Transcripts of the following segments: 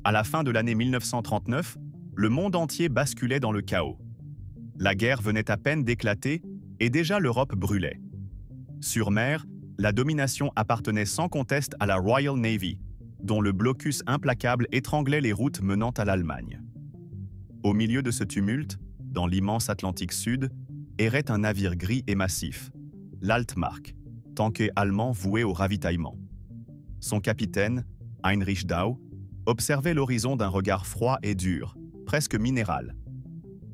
À la fin de l'année 1939, le monde entier basculait dans le chaos. La guerre venait à peine d'éclater et déjà l'Europe brûlait. Sur mer, la domination appartenait sans conteste à la Royal Navy, dont le blocus implacable étranglait les routes menant à l'Allemagne. Au milieu de ce tumulte, dans l'immense Atlantique Sud, errait un navire gris et massif, l'Altmark, tanker allemand voué au ravitaillement. Son capitaine, Heinrich Dau, observait l'horizon d'un regard froid et dur, presque minéral.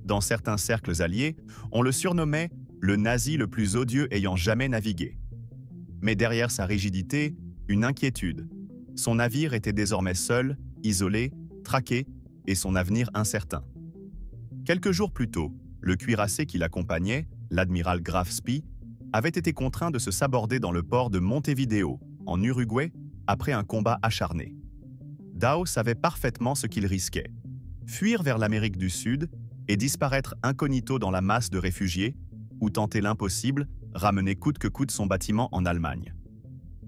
Dans certains cercles alliés, on le surnommait le nazi le plus odieux ayant jamais navigué. Mais derrière sa rigidité, une inquiétude. Son navire était désormais seul, isolé, traqué, et son avenir incertain. Quelques jours plus tôt, le cuirassé qui l'accompagnait, l'admiral Graf Spee, avait été contraint de se saborder dans le port de Montevideo, en Uruguay, après un combat acharné. Dau savait parfaitement ce qu'il risquait. Fuir vers l'Amérique du Sud et disparaître incognito dans la masse de réfugiés, ou tenter l'impossible, ramener coûte que coûte son bâtiment en Allemagne.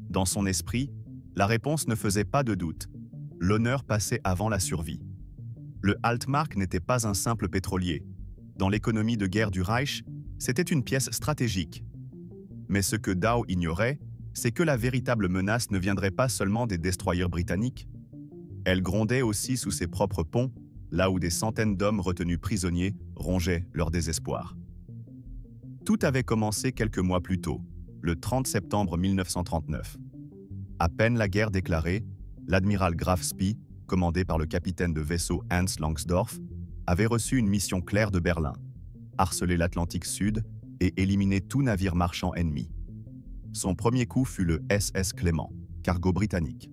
Dans son esprit, la réponse ne faisait pas de doute. L'honneur passait avant la survie. Le Altmark n'était pas un simple pétrolier. Dans l'économie de guerre du Reich, c'était une pièce stratégique. Mais ce que Dau ignorait, c'est que la véritable menace ne viendrait pas seulement des destroyers britanniques. Elle grondait aussi sous ses propres ponts, là où des centaines d'hommes retenus prisonniers rongeaient leur désespoir. Tout avait commencé quelques mois plus tôt, le 30 septembre 1939. À peine la guerre déclarée, l'admiral Graf Spee, commandé par le capitaine de vaisseau Hans Langsdorff, avait reçu une mission claire de Berlin, harceler l'Atlantique Sud et éliminer tout navire marchand ennemi. Son premier coup fut le SS Clément, cargo britannique.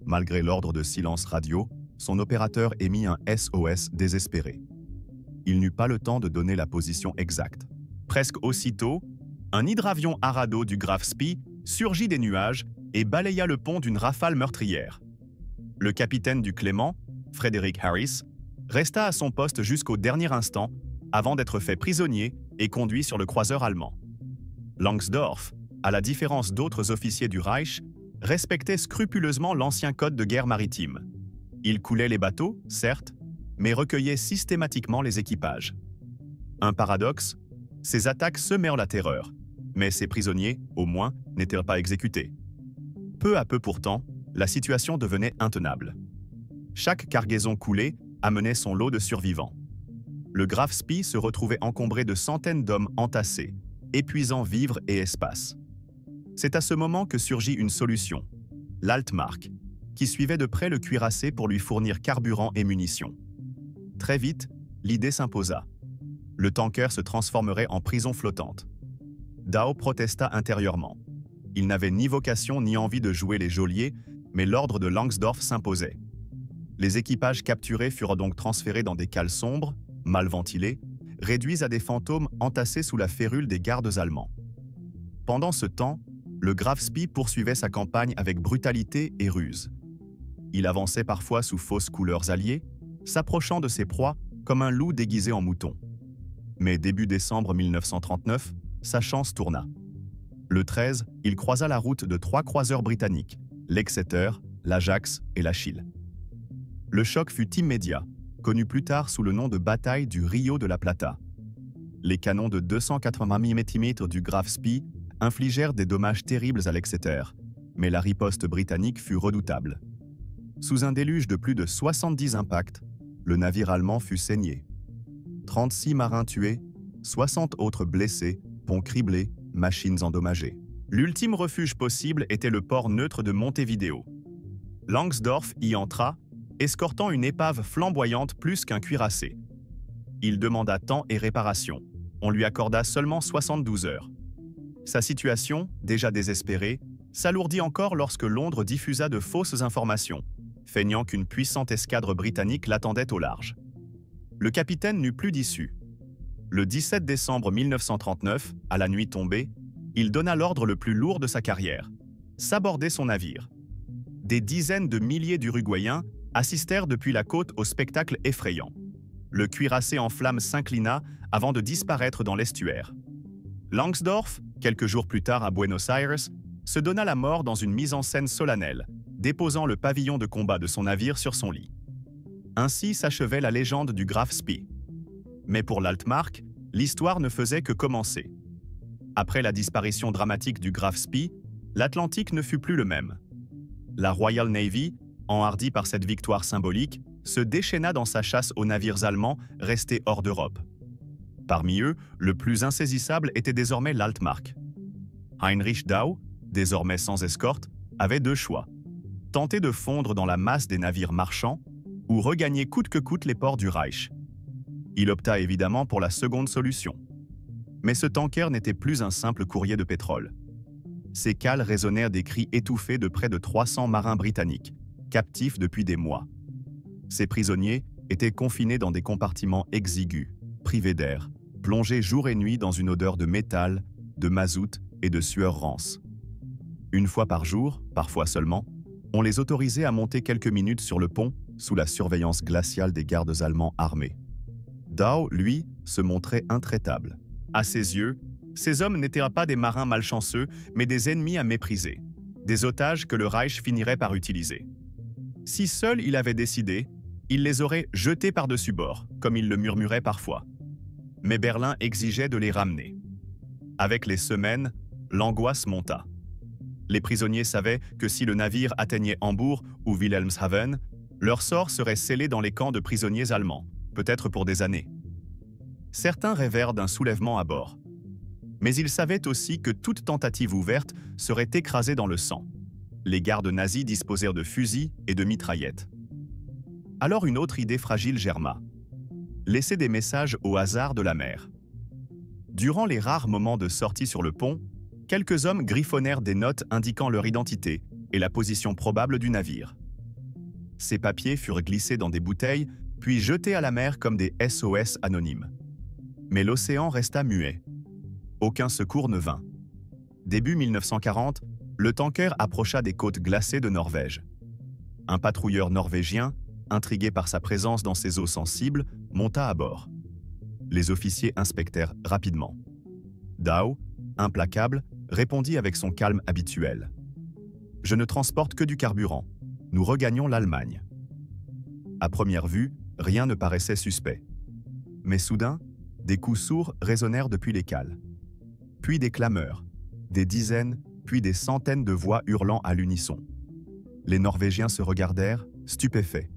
Malgré l'ordre de silence radio, son opérateur émit un SOS désespéré. Il n'eut pas le temps de donner la position exacte. Presque aussitôt, un hydravion Arado du Graf Spee surgit des nuages et balaya le pont d'une rafale meurtrière. Le capitaine du Clément, Frederick Harris, resta à son poste jusqu'au dernier instant avant d'être fait prisonnier et conduit sur le croiseur allemand. Langsdorff, à la différence d'autres officiers du Reich, respectait scrupuleusement l'ancien code de guerre maritime. Il coulait les bateaux, certes, mais recueillait systématiquement les équipages. Un paradoxe, ces attaques semèrent la terreur, mais ces prisonniers, au moins, n'étaient pas exécutés. Peu à peu pourtant, la situation devenait intenable. Chaque cargaison coulée amenait son lot de survivants. Le Graf Spee se retrouvait encombré de centaines d'hommes entassés, épuisant vivres et espace. C'est à ce moment que surgit une solution, l'Altmark, qui suivait de près le cuirassé pour lui fournir carburant et munitions. Très vite, l'idée s'imposa. Le tanker se transformerait en prison flottante. Dau protesta intérieurement. Il n'avait ni vocation ni envie de jouer les geôliers, mais l'ordre de Langsdorff s'imposait. Les équipages capturés furent donc transférés dans des cales sombres, mal ventilées, réduits à des fantômes entassés sous la férule des gardes allemands. Pendant ce temps, le Graf Spee poursuivait sa campagne avec brutalité et ruse. Il avançait parfois sous fausses couleurs alliées, s'approchant de ses proies comme un loup déguisé en mouton. Mais début décembre 1939, sa chance tourna. Le 13, il croisa la route de 3 croiseurs britanniques, l'Exeter, l'Ajax et l'Achille. Le choc fut immédiat, connu plus tard sous le nom de bataille du Rio de la Plata. Les canons de 280 mm du Graf Spee infligèrent des dommages terribles à l'Exeter, mais la riposte britannique fut redoutable. Sous un déluge de plus de 70 impacts, le navire allemand fut saigné. 36 marins tués, 60 autres blessés, ponts criblés, machines endommagées. L'ultime refuge possible était le port neutre de Montevideo. Langsdorff y entra, escortant une épave flamboyante plus qu'un cuirassé. Il demanda temps et réparation. On lui accorda seulement 72 heures. Sa situation, déjà désespérée, s'alourdit encore lorsque Londres diffusa de fausses informations, feignant qu'une puissante escadre britannique l'attendait au large. Le capitaine n'eut plus d'issue. Le 17 décembre 1939, à la nuit tombée, il donna l'ordre le plus lourd de sa carrière, saborder son navire. Des dizaines de milliers d'Uruguayens assistèrent depuis la côte au spectacle effrayant. Le cuirassé en flammes s'inclina avant de disparaître dans l'estuaire. Langsdorff, quelques jours plus tard à Buenos Aires, se donna la mort dans une mise en scène solennelle, déposant le pavillon de combat de son navire sur son lit. Ainsi s'achevait la légende du Graf Spee. Mais pour l'Altmark, l'histoire ne faisait que commencer. Après la disparition dramatique du Graf Spee, l'Atlantique ne fut plus le même. La Royal Navy, enhardie par cette victoire symbolique, se déchaîna dans sa chasse aux navires allemands restés hors d'Europe. Parmi eux, le plus insaisissable était désormais l'Altmark. Heinrich Dau, désormais sans escorte, avait deux choix: tenter de fondre dans la masse des navires marchands ou regagner coûte que coûte les ports du Reich. Il opta évidemment pour la seconde solution. Mais ce tanker n'était plus un simple courrier de pétrole. Ses cales résonnèrent des cris étouffés de près de 300 marins britanniques, captifs depuis des mois. Ces prisonniers étaient confinés dans des compartiments exigus, privés d'air, plongés jour et nuit dans une odeur de métal, de mazout et de sueur rance. Une fois par jour, parfois seulement, on les autorisait à monter quelques minutes sur le pont sous la surveillance glaciale des gardes allemands armés. Dau, lui, se montrait intraitable. À ses yeux, ces hommes n'étaient pas des marins malchanceux, mais des ennemis à mépriser, des otages que le Reich finirait par utiliser. Si seul il avait décidé, il les aurait jetés par-dessus bord, comme il le murmurait parfois. Mais Berlin exigeait de les ramener. Avec les semaines, l'angoisse monta. Les prisonniers savaient que si le navire atteignait Hambourg ou Wilhelmshaven, leur sort serait scellé dans les camps de prisonniers allemands, peut-être pour des années. Certains rêvèrent d'un soulèvement à bord. Mais ils savaient aussi que toute tentative ouverte serait écrasée dans le sang. Les gardes nazis disposèrent de fusils et de mitraillettes. Alors une autre idée fragile germa: laisser des messages au hasard de la mer. Durant les rares moments de sortie sur le pont, quelques hommes griffonnèrent des notes indiquant leur identité et la position probable du navire. Ces papiers furent glissés dans des bouteilles, puis jetés à la mer comme des SOS anonymes. Mais l'océan resta muet. Aucun secours ne vint. Début 1940, le tanker approcha des côtes glacées de Norvège. Un patrouilleur norvégien, intrigué par sa présence dans ces eaux sensibles, monta à bord. Les officiers inspectèrent rapidement. Dau, implacable, répondit avec son calme habituel: « Je ne transporte que du carburant. Nous regagnons l'Allemagne. » À première vue, rien ne paraissait suspect. Mais soudain, des coups sourds résonnèrent depuis les cales. Puis des clameurs, des dizaines, puis des centaines de voix hurlant à l'unisson. Les Norvégiens se regardèrent, stupéfaits.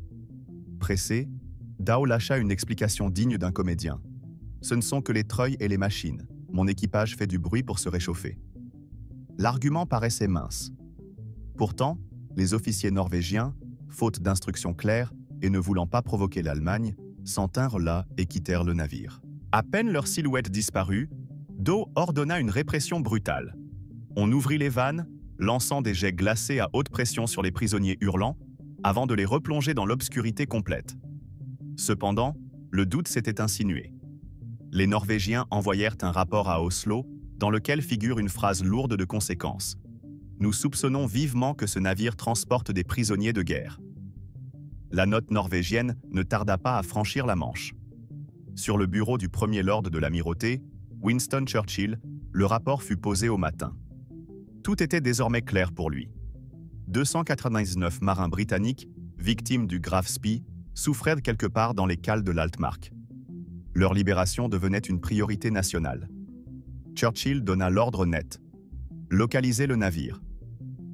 Pressé, Dau lâcha une explication digne d'un comédien. « Ce ne sont que les treuils et les machines. Mon équipage fait du bruit pour se réchauffer. » L'argument paraissait mince. Pourtant, les officiers norvégiens, faute d'instructions claires et ne voulant pas provoquer l'Allemagne, s'en tinrent là et quittèrent le navire. À peine leur silhouette disparue, Dau ordonna une répression brutale. On ouvrit les vannes, lançant des jets glacés à haute pression sur les prisonniers hurlants, avant de les replonger dans l'obscurité complète. Cependant, le doute s'était insinué. Les Norvégiens envoyèrent un rapport à Oslo, dans lequel figure une phrase lourde de conséquences. « Nous soupçonnons vivement que ce navire transporte des prisonniers de guerre. » La note norvégienne ne tarda pas à franchir la Manche. Sur le bureau du premier lord de l'Amirauté, Winston Churchill, le rapport fut posé au matin. Tout était désormais clair pour lui. 299 marins britanniques, victimes du Graf Spee, souffraient quelque part dans les cales de l'Altmark. Leur libération devenait une priorité nationale. Churchill donna l'ordre net. Localisez le navire.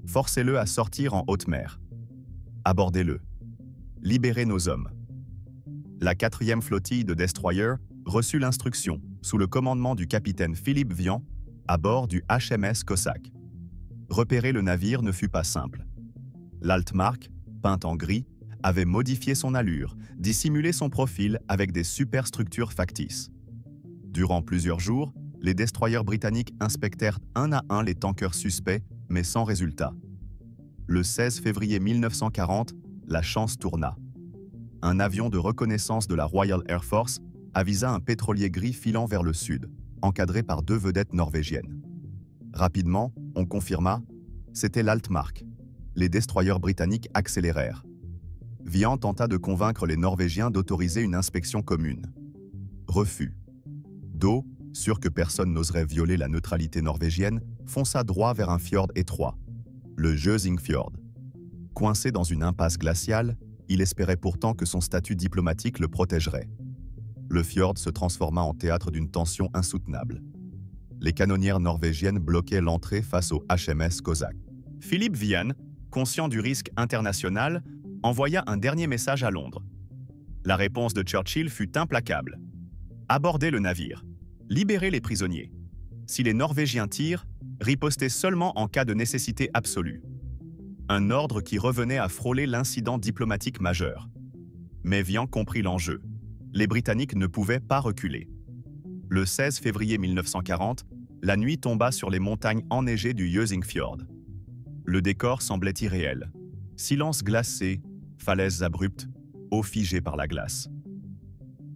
Forcez-le à sortir en haute mer. Abordez-le. Libérez nos hommes. La 4e flottille de destroyers reçut l'instruction, sous le commandement du capitaine Philippe Vian, à bord du HMS Cossack. Repérer le navire ne fut pas simple. L'Altmark, peint en gris, avait modifié son allure, dissimulé son profil avec des superstructures factices. Durant plusieurs jours, les destroyers britanniques inspectèrent un à un les tankers suspects, mais sans résultat. Le 16 février 1940, la chance tourna. Un avion de reconnaissance de la Royal Air Force avisa un pétrolier gris filant vers le sud, encadré par 2 vedettes norvégiennes. Rapidement, on confirma, c'était l'Altmark. Les destroyers britanniques accélérèrent. Vian tenta de convaincre les Norvégiens d'autoriser une inspection commune. Refus. Dau, sûr que personne n'oserait violer la neutralité norvégienne, fonça droit vers un fjord étroit, le Jøsingfjord. Coincé dans une impasse glaciale, Il espérait pourtant que son statut diplomatique le protégerait. Le fjord se transforma en théâtre d'une tension insoutenable. Les canonnières norvégiennes bloquaient l'entrée face au HMS Cossack. Philippe Vian, conscient du risque international, envoya un dernier message à Londres. La réponse de Churchill fut implacable. Abordez le navire. Libérez les prisonniers. Si les Norvégiens tirent, ripostez seulement en cas de nécessité absolue. Un ordre qui revenait à frôler l'incident diplomatique majeur. Mais Vian comprit l'enjeu. Les Britanniques ne pouvaient pas reculer. Le 16 février 1940, la nuit tomba sur les montagnes enneigées du Jøsingfjord. Le décor semblait irréel. Silence glacé, falaises abruptes, eau figée par la glace.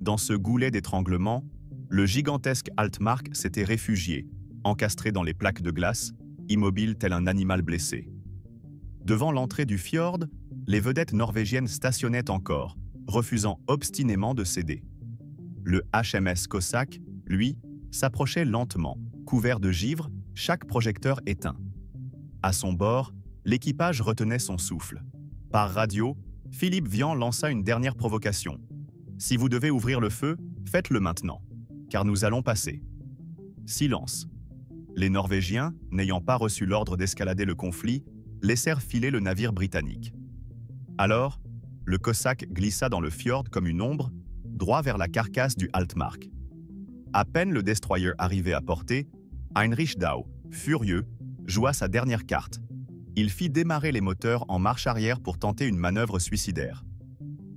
Dans ce goulet d'étranglement, le gigantesque Altmark s'était réfugié, encastré dans les plaques de glace, immobile tel un animal blessé. Devant l'entrée du fjord, les vedettes norvégiennes stationnaient encore, refusant obstinément de céder. Le HMS Cossack, lui, s'approchait lentement, couvert de givre, chaque projecteur éteint. À son bord, l'équipage retenait son souffle. Par radio, Philippe Vian lança une dernière provocation. « Si vous devez ouvrir le feu, faites-le maintenant, car nous allons passer. » Silence. Les Norvégiens, n'ayant pas reçu l'ordre d'escalader le conflit, laissèrent filer le navire britannique. Alors, le Cossack glissa dans le fjord comme une ombre, droit vers la carcasse du Altmark. À peine le destroyer arrivé à portée, Heinrich Dau, furieux, joua sa dernière carte. Il fit démarrer les moteurs en marche arrière pour tenter une manœuvre suicidaire.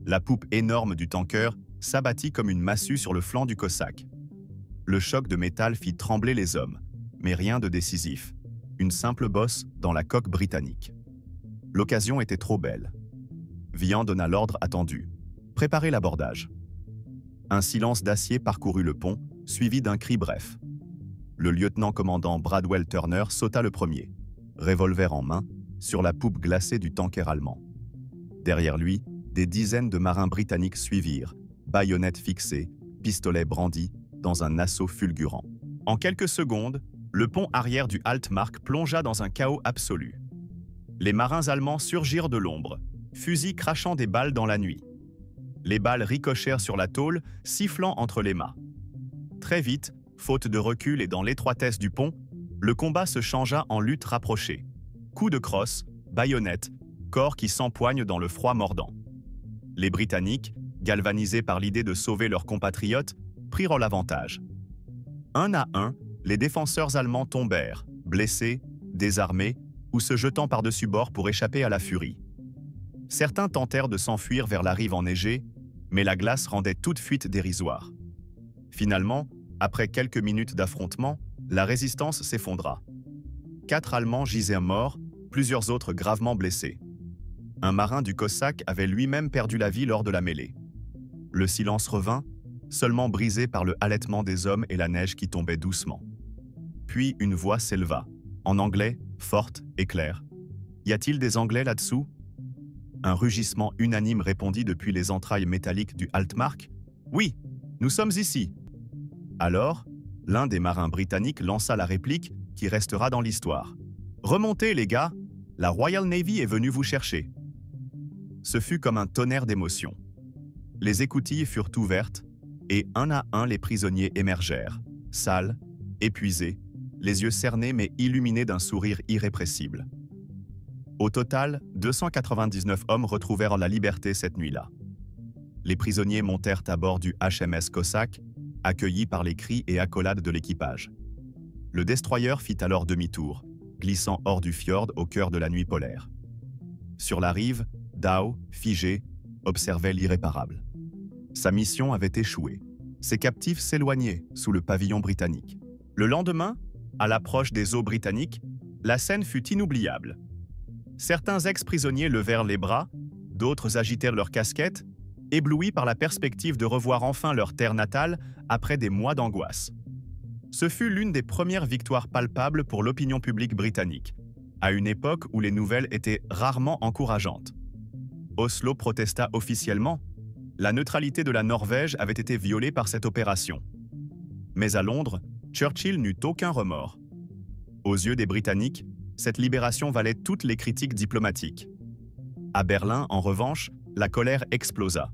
La poupe énorme du tanker s'abattit comme une massue sur le flanc du Cossack. Le choc de métal fit trembler les hommes, mais rien de décisif. Une simple bosse dans la coque britannique. L'occasion était trop belle. Vian donna l'ordre attendu. Préparez l'abordage. Un silence d'acier parcourut le pont, suivi d'un cri bref. Le lieutenant-commandant Bradwell Turner sauta le premier, revolver en main, sur la poupe glacée du tanker allemand. Derrière lui, des dizaines de marins britanniques suivirent, baïonnettes fixées, pistolets brandis, dans un assaut fulgurant. En quelques secondes, le pont arrière du Altmark plongea dans un chaos absolu. Les marins allemands surgirent de l'ombre, fusils crachant des balles dans la nuit. Les balles ricochèrent sur la tôle, sifflant entre les mâts. Très vite, faute de recul et dans l'étroitesse du pont, le combat se changea en lutte rapprochée. Coups de crosse, baïonnettes, corps qui s'empoignent dans le froid mordant. Les Britanniques, galvanisés par l'idée de sauver leurs compatriotes, prirent l'avantage. Un à un, les défenseurs allemands tombèrent, blessés, désarmés ou se jetant par-dessus bord pour échapper à la furie. Certains tentèrent de s'enfuir vers la rive enneigée, mais la glace rendait toute fuite dérisoire. Finalement, après quelques minutes d'affrontement, la résistance s'effondra. 4 Allemands gisaient morts, plusieurs autres gravement blessés. Un marin du Cossack avait lui-même perdu la vie lors de la mêlée. Le silence revint, seulement brisé par le halètement des hommes et la neige qui tombait doucement. Puis une voix s'éleva, en anglais, forte et claire. « Y a-t-il des Anglais là-dessous » Un rugissement unanime répondit depuis les entrailles métalliques du Altmark. « Oui, nous sommes ici !» Alors, l'un des marins britanniques lança la réplique qui restera dans l'histoire. « Remontez, les gars, la Royal Navy est venue vous chercher. » Ce fut comme un tonnerre d'émotions. Les écoutilles furent ouvertes, et un à un les prisonniers émergèrent, sales, épuisés, les yeux cernés mais illuminés d'un sourire irrépressible. Au total, 299 hommes retrouvèrent la liberté cette nuit-là. Les prisonniers montèrent à bord du HMS Cossack, accueillis par les cris et accolades de l'équipage. Le destroyer fit alors demi-tour, glissant hors du fjord au cœur de la nuit polaire. Sur la rive, Dau, figé, observait l'irréparable. Sa mission avait échoué. Ses captifs s'éloignaient sous le pavillon britannique. Le lendemain, à l'approche des eaux britanniques, la scène fut inoubliable. Certains ex-prisonniers levèrent les bras, d'autres agitèrent leurs casquettes, éblouis par la perspective de revoir enfin leur terre natale après des mois d'angoisse. Ce fut l'une des premières victoires palpables pour l'opinion publique britannique, à une époque où les nouvelles étaient rarement encourageantes. Oslo protesta officiellement. La neutralité de la Norvège avait été violée par cette opération. Mais à Londres, Churchill n'eut aucun remords. Aux yeux des Britanniques, cette libération valait toutes les critiques diplomatiques. À Berlin, en revanche, la colère explosa.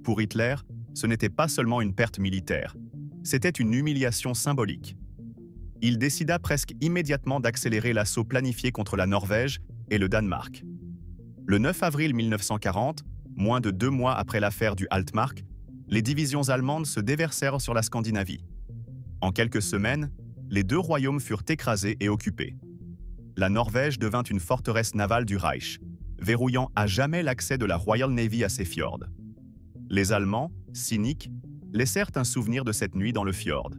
Pour Hitler, ce n'était pas seulement une perte militaire, c'était une humiliation symbolique. Il décida presque immédiatement d'accélérer l'assaut planifié contre la Norvège et le Danemark. Le 9 avril 1940, moins de 2 mois après l'affaire du Altmark, les divisions allemandes se déversèrent sur la Scandinavie. En quelques semaines, les deux royaumes furent écrasés et occupés. La Norvège devint une forteresse navale du Reich, verrouillant à jamais l'accès de la Royal Navy à ces fjords. Les Allemands, cyniques, laissèrent un souvenir de cette nuit dans le fjord.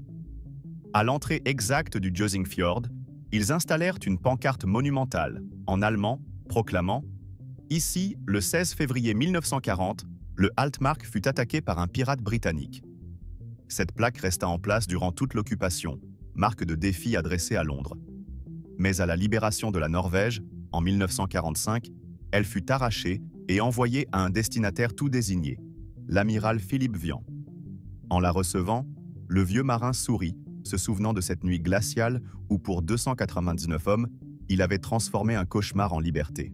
À l'entrée exacte du Jøsingfjord, ils installèrent une pancarte monumentale, en allemand, proclamant « Ici, le 16 février 1940, le Altmark fut attaqué par un pirate britannique. » Cette plaque resta en place durant toute l'occupation, marque de défi adressée à Londres. Mais à la libération de la Norvège, en 1945, elle fut arrachée et envoyée à un destinataire tout désigné, l'amiral Philippe Vian. En la recevant, le vieux marin sourit, se souvenant de cette nuit glaciale où, pour 299 hommes, il avait transformé un cauchemar en liberté.